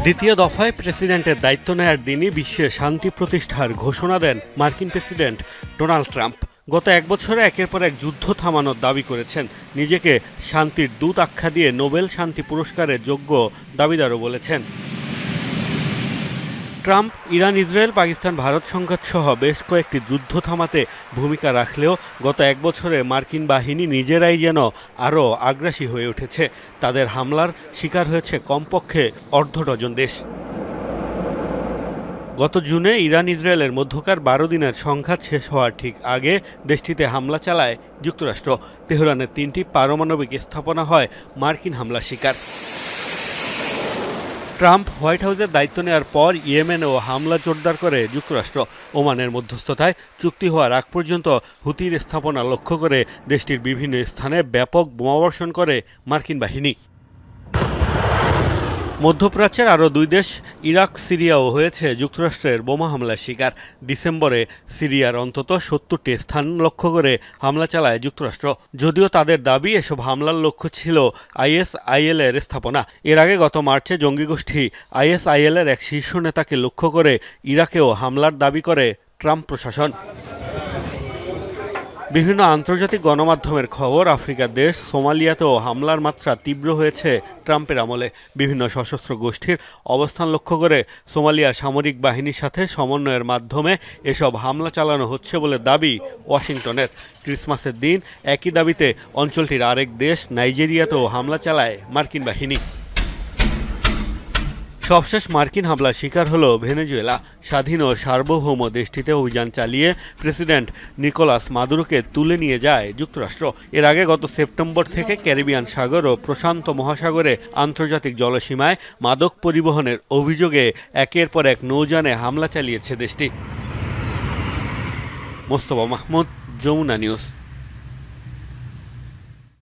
দ্বিতীয় দফায় প্রেসিডেন্টের দায়িত্ব নেয়ার দিনই বিশ্বে শান্তি প্রতিষ্ঠার ঘোষণা দেন মার্কিন প্রেসিডেন্ট ডোনাল্ড ট্রাম্প। গত এক বছরে একের পর এক যুদ্ধ থামানোর দাবি করেছেন, নিজেকে শান্তির দূত আখ্যা দিয়ে নোবেল শান্তি পুরস্কারের যোগ্য দাবিদারও বলেছেন। Trump Iran, Israel, Pakistan, Bharat সংঘাত সহ বেশ কয়েকটি যুদ্ধ থামাতে ভূমিকা রাখলেও গত এক বছরে মার্কিন বাহিনী নিজেরাই যেন আরও আগ্রাসী হয়ে উঠেছে। তাদের হামলার শিকার হয়েছে কমপক্ষে অর্ধ ডজন দেশ। গত জুনে ইরান ইসরায়েলের মধ্যকার ১২ দিনের সংঘাত শেষ হওয়ার ঠিক আগে দেশটিতে হামলা চালায় যুক্তরাষ্ট্র। তেহরানের ৩টি পারমাণবিক স্থাপনা হয় মার্কিন হামলার শিকার। ট্রাম্প হোয়াইট হাউসের দায়িত্ব নেওয়ার পর ইয়েমেনেও হামলা জোরদার করে যুক্তরাষ্ট্র। ওমানের মধ্যস্থতায় চুক্তি হওয়ার আগ পর্যন্ত হুতির স্থাপনা লক্ষ্য করে দেশটির বিভিন্ন স্থানে ব্যাপক বোমাবর্ষণ করে মার্কিন বাহিনী। মধ্যপ্রাচ্যের আরও দুই দেশ ইরাক, সিরিয়াও হয়েছে যুক্তরাষ্ট্রের বোমা হামলার শিকার। ডিসেম্বরে সিরিয়ার অন্তত ৭০টি স্থান লক্ষ্য করে হামলা চালায় যুক্তরাষ্ট্র। যদিও তাদের দাবি এসব হামলার লক্ষ্য ছিল ISIL এর স্থাপনা। এর আগে গত মার্চে জঙ্গি গোষ্ঠী ISIL এর এক শীর্ষ নেতাকে লক্ষ্য করে ইরাকেও হামলার দাবি করে ট্রাম্প প্রশাসন। বিভিন্ন আন্তর্জাতিক গণমাধ্যমের খবর, আফ্রিকার দেশ সোমালিয়াতেও হামলার মাত্রা তীব্র হয়েছে ট্রাম্পের আমলে। বিভিন্ন সশস্ত্র গোষ্ঠীর অবস্থান লক্ষ্য করে সোমালিয়ার সামরিক বাহিনীর সাথে সমন্বয়ের মাধ্যমে এসব হামলা চালানো হচ্ছে বলে দাবি ওয়াশিংটনের। ক্রিসমাসের দিন একই দাবিতে অঞ্চলটির আরেক দেশ নাইজেরিয়াতেও হামলা চালায় মার্কিন বাহিনী। সবশেষ মার্কিন হামলার শিকার হল ভেনেজুয়েলা। স্বাধীন ও সার্বভৌম দেশটিতে অভিযান চালিয়ে প্রেসিডেন্ট নিকোলাস মাদুরোকে তুলে নিয়ে যায় যুক্তরাষ্ট্র। এর আগে গত সেপ্টেম্বর থেকে ক্যারিবিয়ান সাগর ও প্রশান্ত মহাসাগরে আন্তর্জাতিক জলসীমায় মাদক পরিবহনের অভিযোগে একের পর এক নৌযানে হামলা চালিয়েছে দেশটি। মোস্তফা মাহমুদ, যমুনা নিউজ।